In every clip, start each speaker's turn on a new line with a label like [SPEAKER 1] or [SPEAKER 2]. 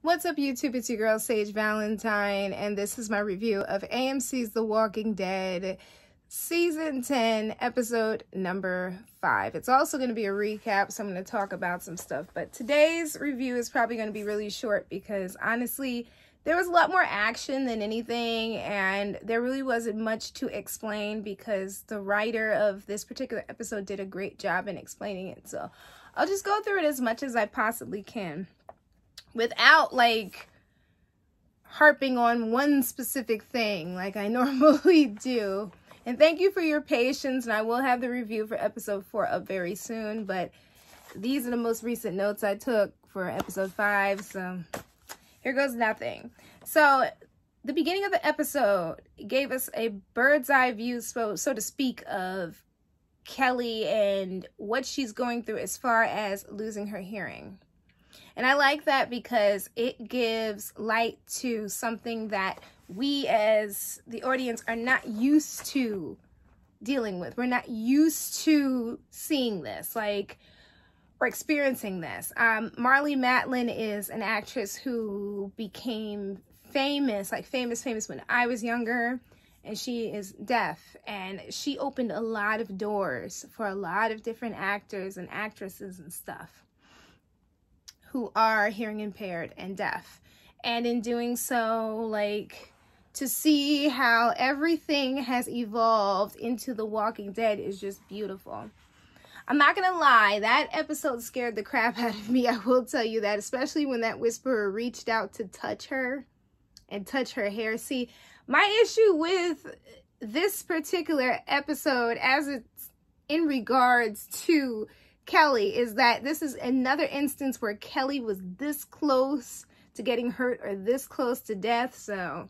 [SPEAKER 1] What's up, YouTube? It's your girl, Sage Valentine, and this is my review of AMC's The Walking Dead, Season 10, Episode number 5. It's also going to be a recap, so I'm going to talk about some stuff. But today's review is probably going to be really short because, honestly, there was a lot more action than anything, and there really wasn't much to explain because the writer of this particular episode did a great job in explaining it. So I'll just go through it as much as I possibly can, without like harping on one specific thing like I normally do. And thank you for your patience, and I will have the review for episode 4 up very soon, but these are the most recent notes I took for episode 5, so here goes nothing. So the beginning of the episode gave us a bird's eye view, so to speak, of Kelly and what she's going through as far as losing her hearing. And I like that because it gives light to something that we as the audience are not used to dealing with. We're not used to seeing this, like, or experiencing this. Marlee Matlin is an actress who became famous, like famous when I was younger, and she is deaf. And she opened a lot of doors for a lot of different actors and actresses and stuff who are hearing impaired and deaf. And in doing so, like, to see how everything has evolved into The Walking Dead is just beautiful. I'm not gonna lie, that episode scared the crap out of me, I will tell you that, especially when that whisperer reached out to touch her and touch her hair. See, my issue with this particular episode, as it's in regards to Kelly, is that this is another instance where Kelly was this close to getting hurt or this close to death. So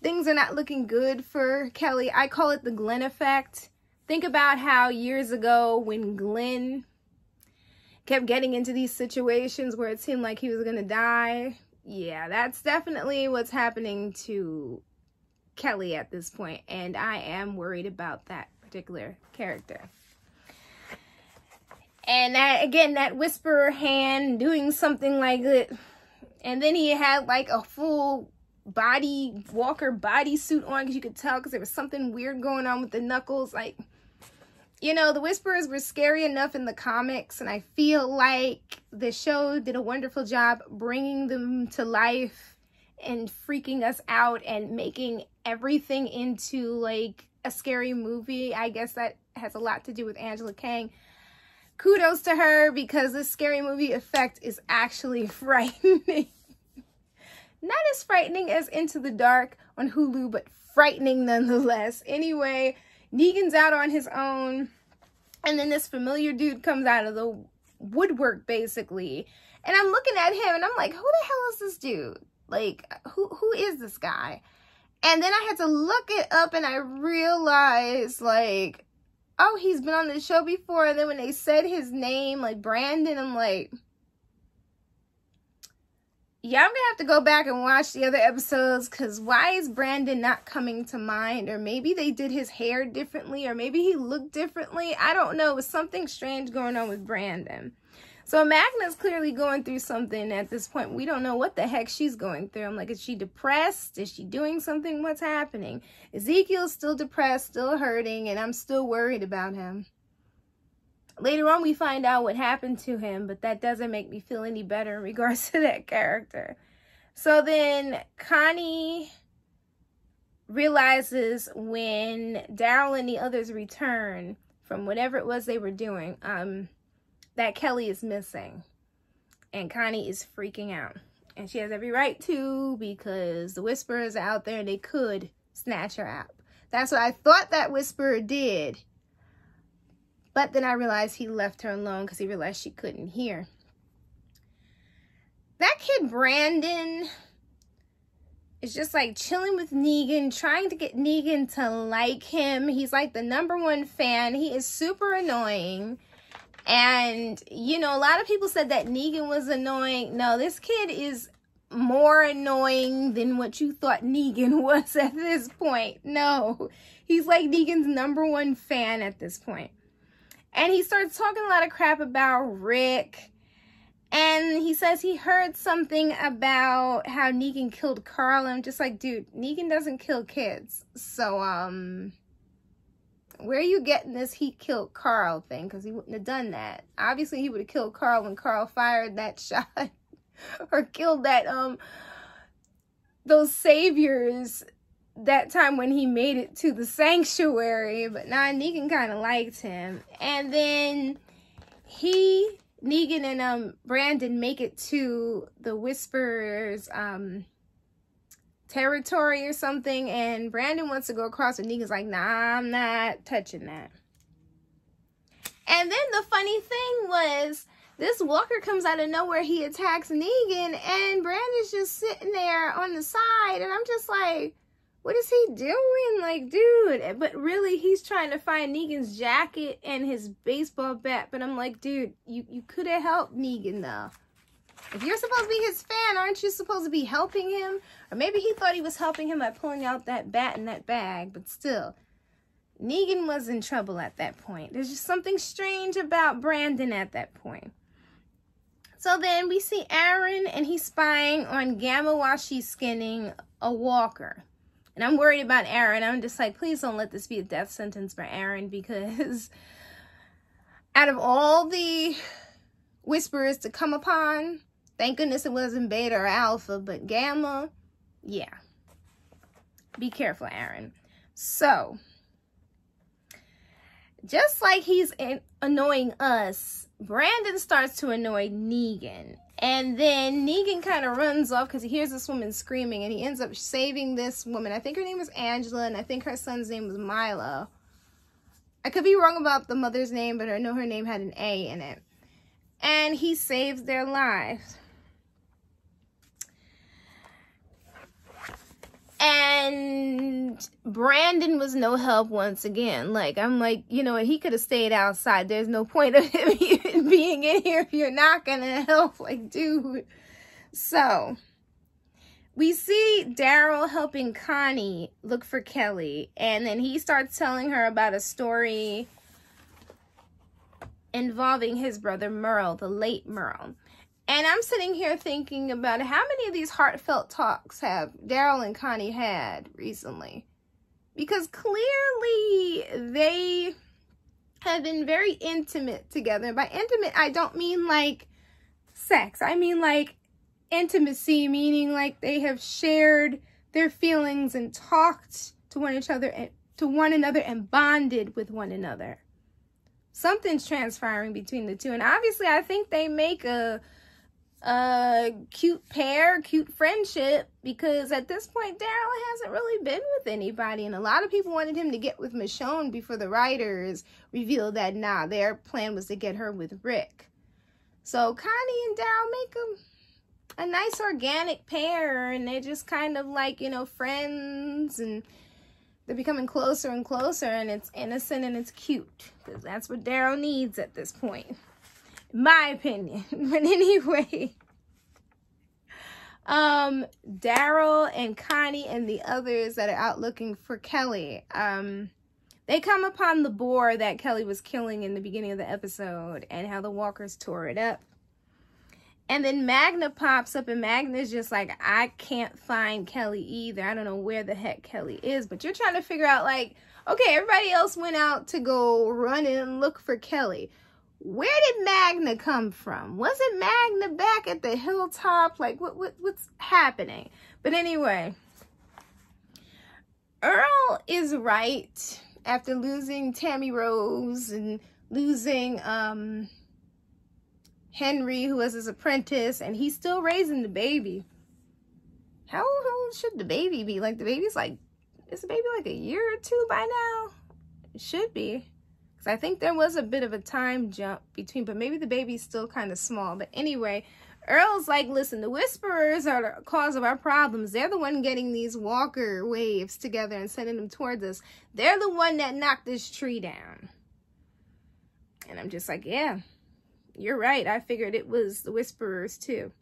[SPEAKER 1] things are not looking good for Kelly. I call it the Glenn effect. Think about how years ago when Glenn kept getting into these situations where it seemed like he was gonna die. Yeah, that's definitely what's happening to Kelly at this point, and I am worried about that particular character. And that, again, that whisperer hand doing something like it. And then he had like a full body, Walker bodysuit on, because you could tell because there was something weird going on with the knuckles. Like, you know, the whisperers were scary enough in the comics, and I feel like the show did a wonderful job bringing them to life and freaking us out and making everything into like a scary movie. I guess that has a lot to do with Angela Kang. Kudos to her, because this scary movie effect is actually frightening. Not as frightening as Into the Dark on Hulu, but frightening nonetheless. Anyway, Negan's out on his own, and then this familiar dude comes out of the woodwork, basically. And I'm looking at him, and I'm like, who the hell is this dude? Like, who is this guy? And then I had to look it up, and I realized, like, oh, he's been on the show before. And then when they said his name, like Brandon, I'm like, yeah, I'm gonna have to go back and watch the other episodes, because why is Brandon not coming to mind? Or maybe they did his hair differently, or maybe he looked differently. I don't know. It was something strange going on with Brandon. So Magna's clearly going through something at this point. We don't know what the heck she's going through. I'm like, is she depressed? Is she doing something? What's happening? Ezekiel's still depressed, still hurting, and I'm still worried about him. Later on, we find out what happened to him, but that doesn't make me feel any better in regards to that character. So then Connie realizes when Daryl and the others return from whatever it was they were doing, that Kelly is missing, and Connie is freaking out, and she has every right to, because the whisperers are out there and they could snatch her up. That's what I thought that whisperer did, but then I realized he left her alone because he realized she couldn't hear. That kid Brandon is just like chilling with Negan, trying to get Negan to like him. He's like the #1 fan. He is super annoying. And, you know, a lot of people said that Negan was annoying. No, this kid is more annoying than what you thought Negan was at this point. No, he's like Negan's #1 fan at this point. And he starts talking a lot of crap about Rick And he says he heard something about how Negan killed Carl. And I'm just like, dude, Negan doesn't kill kids. So, where are you getting this he killed Carl thing? Because he wouldn't have done that. Obviously, he would have killed Carl when Carl fired that shot. Or killed that, those saviors that time when he made it to the sanctuary. But nah, Negan kind of liked him. And then Negan and Brandon make it to the Whisperers territory or something, and Brandon wants to go across, and Negan's like, nah, I'm not touching that. And then the funny thing was, this walker comes out of nowhere, he attacks Negan, and Brandon's just sitting there on the side, and I'm just like, what is he doing? Like, dude. But really, he's trying to find Negan's jacket and his baseball bat. But I'm like, dude, you could have helped Negan, though. If you're supposed to be his fan, aren't you supposed to be helping him? Or maybe he thought he was helping him by pulling out that bat and that bag. But still, Negan was in trouble at that point. There's just something strange about Brandon at that point. So then we see Aaron, and he's spying on Gamma while she's skinning a walker. And I'm worried about Aaron. I'm just like, please don't let this be a death sentence for Aaron, because out of all the Whisperers to come upon, thank goodness it wasn't Beta or Alpha, but Gamma, yeah. Be careful, Aaron. So, just like he's annoying us, Brandon starts to annoy Negan. And then Negan kind of runs off because he hears this woman screaming, and he ends up saving this woman. I think her name was Angela, and I think her son's name was Milo. I could be wrong about the mother's name, but I know her name had an A in it. And he saves their lives. And Brandon was no help once again. Like, I'm like, you know what? He could have stayed outside. There's no point of him even being in here if you're not going to help. Like, dude. So, we see Daryl helping Connie look for Kelly. And then he starts telling her about a story involving his brother Merle, the late Merle. And I'm sitting here thinking about how many of these heartfelt talks have Daryl and Connie had recently. Because clearly they have been very intimate together. By intimate, I don't mean like sex. I mean like intimacy, meaning like they have shared their feelings and talked to one another and bonded with one another. Something's transpiring between the two. And obviously I think they make a cute pair, cute friendship, because at this point Daryl hasn't really been with anybody, and a lot of people wanted him to get with Michonne before the writers revealed that their plan was to get her with Rick. So Connie and Daryl make a nice organic pair, and they're just kind of like, you know, friends, and they're becoming closer and closer, and it's innocent and it's cute, because that's what Daryl needs at this point. My opinion. But anyway, Daryl and Connie and the others that are out looking for Kelly, they come upon the boar that Kelly was killing in the beginning of the episode, and how the walkers tore it up. And then Magna pops up, and Magna's just like, I can't find Kelly either. I don't know where the heck Kelly is. But you're trying to figure out, like, okay, everybody else went out to go run and look for Kelly. Where did Magna come from? Wasn't Magna back at the hilltop? Like, what's happening? But anyway, Earl is right. After losing Tammy Rose and losing Henry, who was his apprentice, and he's still raising the baby. How old should the baby be? Like, the baby's like, is the baby like a year or two by now? It should be. I think there was a bit of a time jump between, but maybe the baby's still kind of small. But anyway, Earl's like, listen, the Whisperers are the cause of our problems. They're the one getting these walker waves together and sending them towards us. They're the one that knocked this tree down. And I'm just like, yeah, you're right. I figured it was the Whisperers too.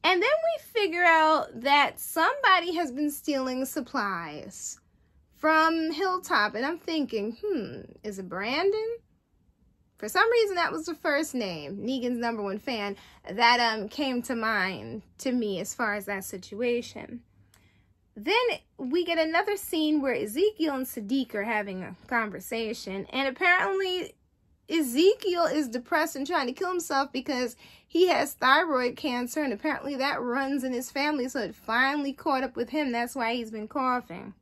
[SPEAKER 1] And then we figure out that somebody has been stealing supplies from Hilltop, and I'm thinking, is it Brandon? For some reason, that was the first name, Negan's #1 fan, that came to mind to me as far as that situation. Then we get another scene where Ezekiel and Sadiq are having a conversation, and apparently Ezekiel is depressed and trying to kill himself because he has thyroid cancer, and apparently that runs in his family, so it finally caught up with him. That's why he's been coughing.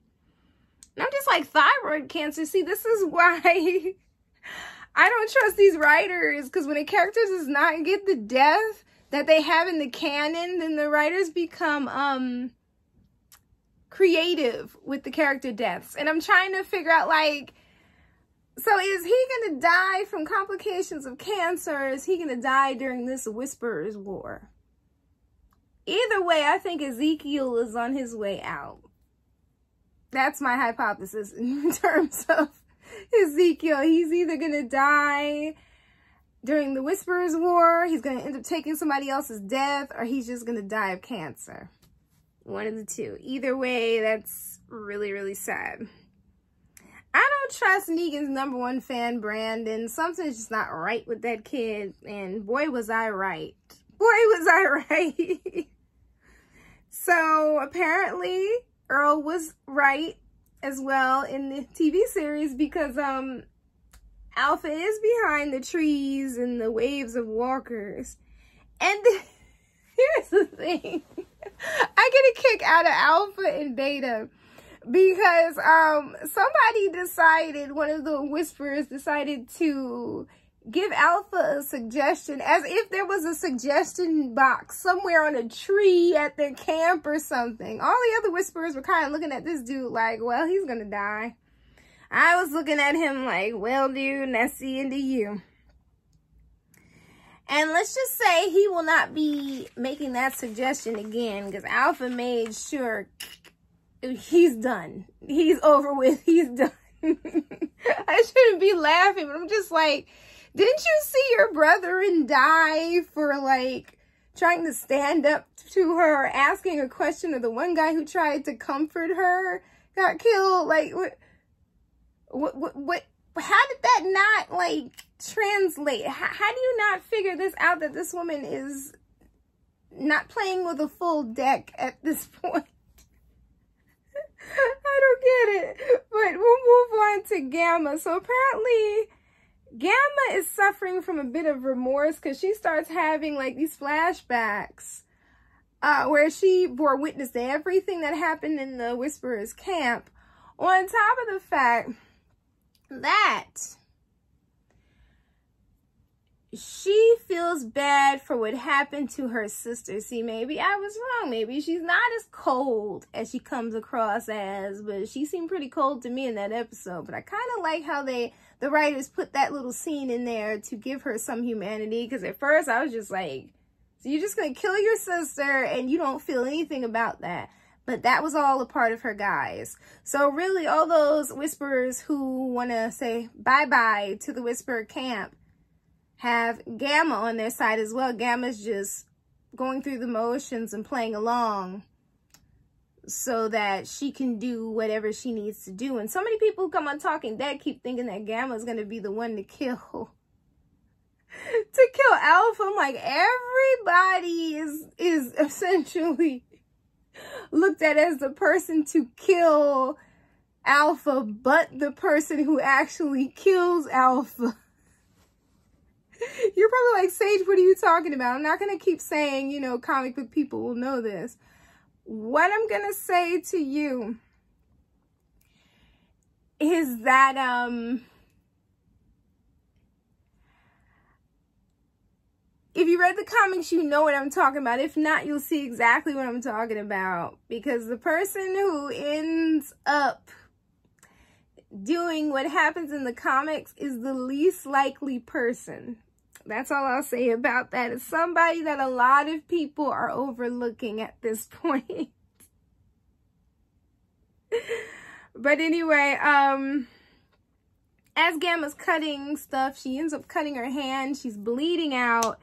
[SPEAKER 1] And I'm just like, thyroid cancer? See, this is why I don't trust these writers, because when a character does not get the death that they have in the canon, then the writers become creative with the character deaths. And I'm trying to figure out, like, so is he going to die from complications of cancer, or is he going to die during this Whisperer's War? Either way, I think Ezekiel is on his way out. That's my hypothesis in terms of Ezekiel. He's either going to die during the Whisperer's War, he's going to end up taking somebody else's death, or he's just going to die of cancer. One of the two. Either way, that's really, really sad. I don't trust Negan's #1 fan, Brandon. Something's just not right with that kid. And boy, was I right. Boy, was I right. So apparently, Earl was right as well in the TV series, because Alpha is behind the trees and the waves of walkers. And here's the thing. I get a kick out of Alpha and Beta because somebody decided, one of the Whisperers decided to give Alpha a suggestion, as if there was a suggestion box somewhere on a tree at their camp or something. All the other Whisperers were kind of looking at this dude like, well, he's gonna die. I was looking at him like, well, dude, that's the end of you. And let's just say he will not be making that suggestion again, because Alpha made sure he's done. He's over with. He's done. I shouldn't be laughing, but I'm just like, didn't you see your brethren die for, like, trying to stand up to her, asking a question, or the one guy who tried to comfort her got killed? Like, what, how did that not, like, translate? How do you not figure this out, that this woman is not playing with a full deck at this point? I don't get it. But we'll move on to Gamma. So apparently Gamma is suffering from a bit of remorse, because she starts having, like, these flashbacks where she bore witness to everything that happened in the Whisperer's camp, on top of the fact that she feels bad for what happened to her sister. See, maybe I was wrong. Maybe she's not as cold as she comes across as, but she seemed pretty cold to me in that episode. But I kind of like how the writers put that little scene in there to give her some humanity, because at first I was just like, so you're just going to kill your sister and you don't feel anything about that. But that was all a part of her guise. So really, all those Whisperers who want to say bye-bye to the Whisperer camp have Gamma on their side as well. Gamma's just going through the motions and playing along so that she can do whatever she needs to do. And so many people who come on Talking Dead keep thinking that Gamma's going to be the one to kill Alpha. I'm like, everybody is essentially looked at as the person to kill Alpha, but the person who actually kills Alpha. You're probably like, Sage, what are you talking about? I'm not going to keep saying, you know, comic book people will know this. What I'm going to say to you is that, if you read the comics, you know what I'm talking about. If not, you'll see exactly what I'm talking about. Because the person who ends up doing what happens in the comics is the least likely person. That's all I'll say about that. It's somebody that a lot of people are overlooking at this point. But anyway, as Gamma's cutting stuff, she ends up cutting her hand. She's bleeding out.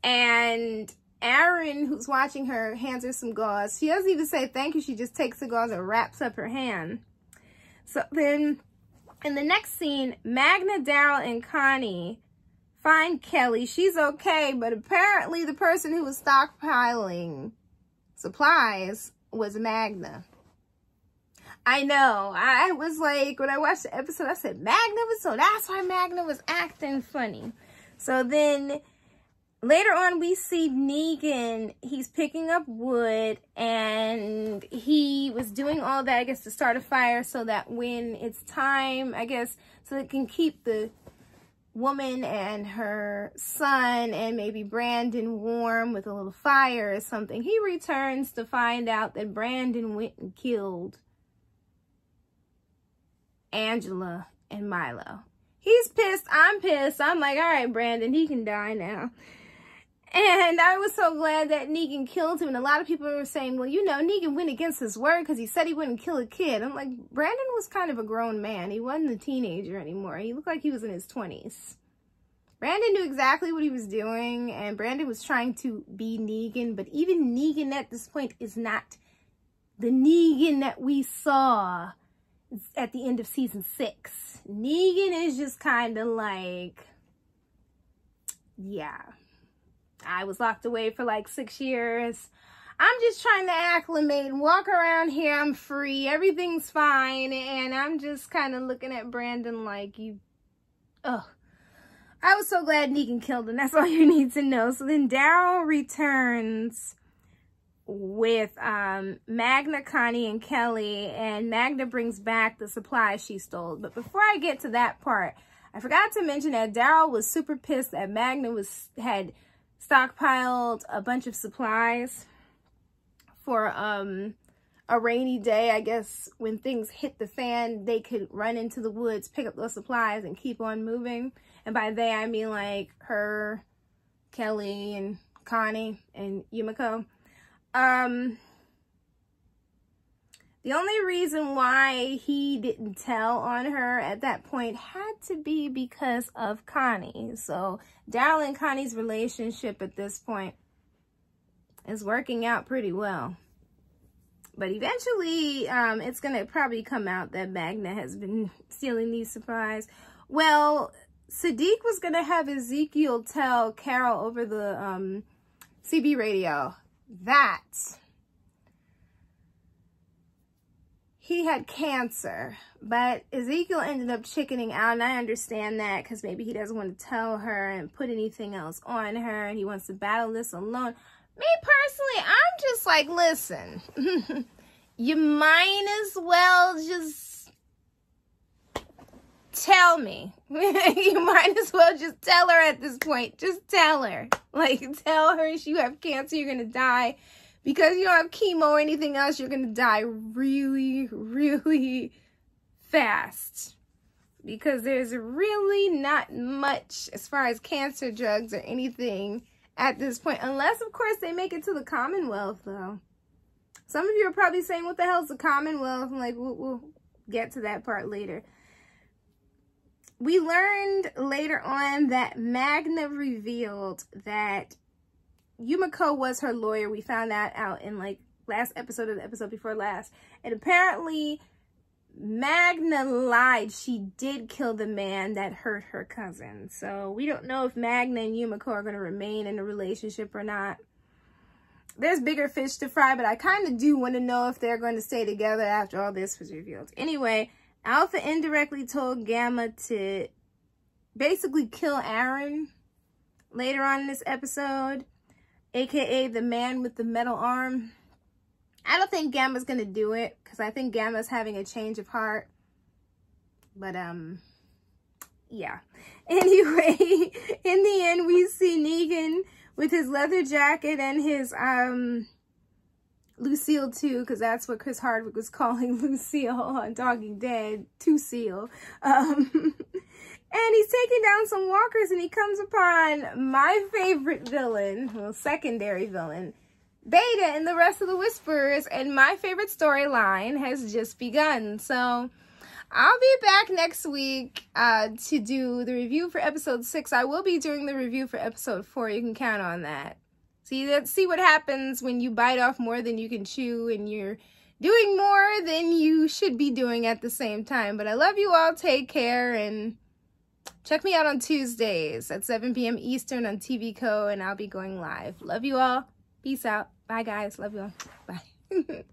[SPEAKER 1] And Aaron, who's watching her, hands her some gauze. She doesn't even say thank you. She just takes the gauze and wraps up her hand. So then in the next scene, Magna, Daryl, and Connie find Kelly. She's okay, but apparently the person who was stockpiling supplies was Magna. I know. I was like, when I watched the episode, I said, Magna was, so that's why Magna was acting funny. So then later on, we see Negan. He's picking up wood, and he was doing all that, I guess, to start a fire so that when it's time, I guess, so it can keep the woman and her son and maybe Brandon warm with a little fire or something. He returns to find out that Brandon went and killed Angela and Milo. He's pissed. I'm pissed. I'm like, all right, Brandon, he can die now. And I was so glad that Negan killed him. And a lot of people were saying, well, you know, Negan went against his word because he said he wouldn't kill a kid. I'm like, Brandon was kind of a grown man. He wasn't a teenager anymore. He looked like he was in his 20s. Brandon knew exactly what he was doing. And Brandon was trying to be Negan. But even Negan at this point is not the Negan that we saw at the end of season 6. Negan is just kind of like, yeah, I was locked away for like 6 years. I'm just trying to acclimate and walk around here. I'm free. Everything's fine. And I'm just kind of looking at Brandon like, you, ugh. I was so glad Negan killed him. That's all you need to know. So then Daryl returns with Magna, Connie, and Kelly, and Magna brings back the supplies she stole. But before I get to that part, I forgot to mention that Daryl was super pissed that Magna had stockpiled a bunch of supplies for a rainy day. I guess when things hit the fan, they could run into the woods, pick up those supplies, and keep on moving. And by they, I mean like her, Kelly, and Connie, and Yumiko. The only reason why he didn't tell on her at that point had to be because of Connie. So Daryl and Connie's relationship at this point is working out pretty well. But eventually, it's going to probably come out that Magna has been stealing these supplies. Well, Sadiq was going to have Ezekiel tell Carol over the CB radio that he had cancer, but Ezekiel ended up chickening out, and I understand that because maybe he doesn't want to tell her and put anything else on her, and he wants to battle this alone. Me personally, I'm just like, listen, you might as well just tell me. You might as well just tell her at this point. Just tell her. Like, tell her you have cancer, you're going to die. Because you don't have chemo or anything else, you're going to die really, really fast. Because there's really not much as far as cancer drugs or anything at this point. Unless, of course, they make it to the Commonwealth, though. Some of you are probably saying, what the hell's the Commonwealth? I'm like, we'll get to that part later. We learned later on that Magna revealed that Yumiko was her lawyer. We found that out in like last episode or the episode before last. And apparently Magna lied. She did kill the man that hurt her cousin. So we don't know if Magna and Yumiko are going to remain in a relationship or not. There's bigger fish to fry, but I kind of do want to know if they're going to stay together after all this was revealed. Anyway, Alpha indirectly told Gamma to basically kill Aaron later on in this episode, aka the man with the metal arm. I don't think Gamma's gonna do it because I think Gamma's having a change of heart. But yeah. Anyway, in the end, we see Negan with his leather jacket and his Lucille too, because that's what Chris Hardwick was calling Lucille on Talking Dead, to Seal. And he's taking down some walkers, and he comes upon my favorite villain, well, secondary villain, Beta, and the rest of the Whisperers, and my favorite storyline has just begun. So I'll be back next week to do the review for episode 6. I will be doing the review for episode 4. You can count on that. See what happens when you bite off more than you can chew and you're doing more than you should be doing at the same time. But I love you all. Take care, and check me out on Tuesdays at 7 p.m. Eastern on TVCO, and I'll be going live. Love you all. Peace out. Bye, guys. Love you all. Bye.